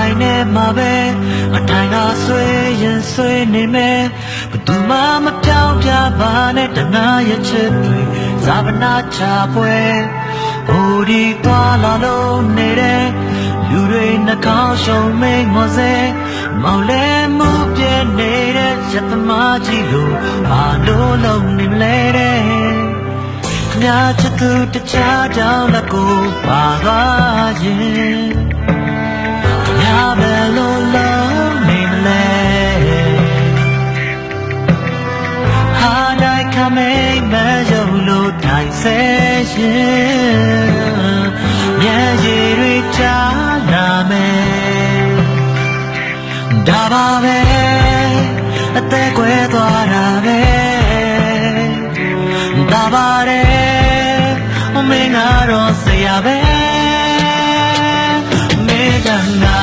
တိုင်းနဲ့မှာပဲအတိုင်းကဆွေးရင်ဆွေးနေမယ်ဘသူမှမပြောင်းပြပါနဲ့တနာရဲ့ချစ်တွေဇာပနာချပွဲဟိုဒီသွားလာလို့နေတဲ့လူတွေနှကောင်းရှုံမိန်ငေါ်စေမောင်လဲမှုပြည့်နေတဲ့ရတမကြီးလို့ဘာလို့လုံးနေလဲတဲ့မြာချစ်သူတခြားကြောင့်လည်းကိုပါသွားရင်မြာပဲလို့လုံးနေမလဲဟာတိုင်းခမိတ်မယုံလို့တိုင်းဆဲရှင်မြဲရည်တွေချာလာမယ်ဒါပါပဲအသက်ကွယ်သွားတာပဲဒါပါတယ်မင်းကတော့ဆရာပဲမင်းကငါ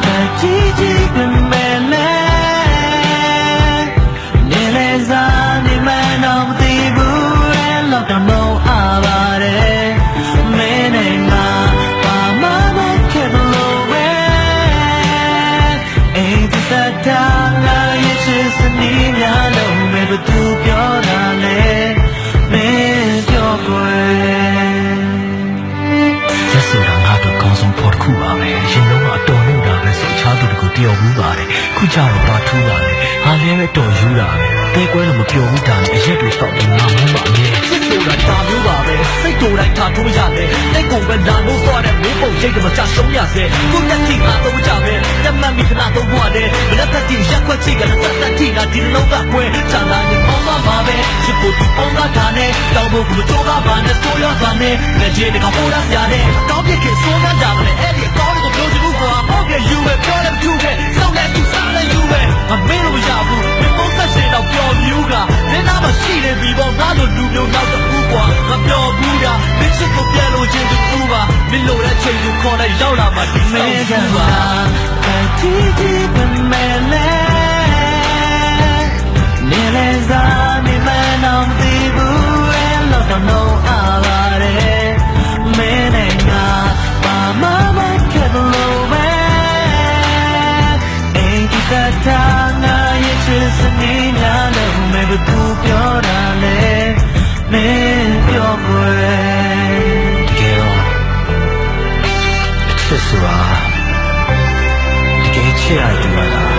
တကြည်ကြည်ပင်မဲ့လဲနေလေစားနေမတော့မသိဘူးရဲ့လောက်တော့မအားပါတယ်မင်းနဲ့ငါဘာမှမဖြစ်လို့ပဲအိမ်တသက်တာငါရဲ့ချစ်စနီးများလုံးပဲဘသူပြောတာလဲမင်းပြောကွယ်ရက်ဆိုတာငါတို့ကောင်းဆုံးဖို့တစ်ခုပါပဲရင်လုံးကအတော်လို့တာပဲဆိုချားသူတကူတယောက်ဘူးပါတယ်ခုကြတော့ဘာထူးပါလဲဟာလည်းပဲတော်ယူတာပဲတဲကွဲလို့မပြောဘူးတာနဲ့အရက်တွေတော့ငါမင်းပါအမြဲစစ်ဆိုတာတာမျိုးပါပဲစိတ်တူတိုင်းထားထိုးရတယ်တဲ့ကုန်ပဲလာလို့သွားတဲ့မိုးပုံရိတ်ကမချရှုံးရစေကိုတက်တီငါတော့ကြပဲတမန်မိခဏတော့ဘွားတယ်မလက်သက်တီရက်ခွက်ချိကလည်းသက်တီငါဒီလုံးကကွဲချာလာရင်ပေါင်းပါပါပဲချစ်ဖို့ဒီပေါင်းတာတာနဲ့တောင်းဖို့ကမကြောတာပါနဲ့ဆိုရပါနဲ့လက်ချေတကဟိုလာပြတဲ့ကောင်းပြစ်ခင်ဆိုးကားကြပါလေအဲ့ဒီအကောင်းကိုပြောချင်ဘူးကွာဟုတ်ကဲ့ယူပဲပြောတယ်သူပဲစောက်လက်သူစားလဲယူပဲမမင်းလို့မရဘူးမင်းပုံသက်ရှင်တော့ပျော်မြူးကမင်းသားမရှိနေပြီပေါ့ငါတို့လူမျိုးနောက်တစ်ခုကွာမပျော်ဘူးတာမင်းချစ်ကိုပြန်လို့ချင်းတူဘူးပါမင်းလိုတဲ့ချိန်ကိုခေါ်လိုက်ရောက်လာမှဒီစောက်ယူပါတီတီပင်မဲ့လဲနေလေစားနေမတော့မသိဘူးရဲ့လောက်တော့noအားပါတယ်မင်းနဲ့ငါဘာမှမဖြစ်လို့ပဲအိမ်ဒီတာငါရဲ့ချစ်စနီးများလုံးမဲ့ဘသူပြောတာလဲမင်းပြောကွယ်တကယ်တော့ချစ်ဆိုတာတကယ်ချစ်ရတူရတာ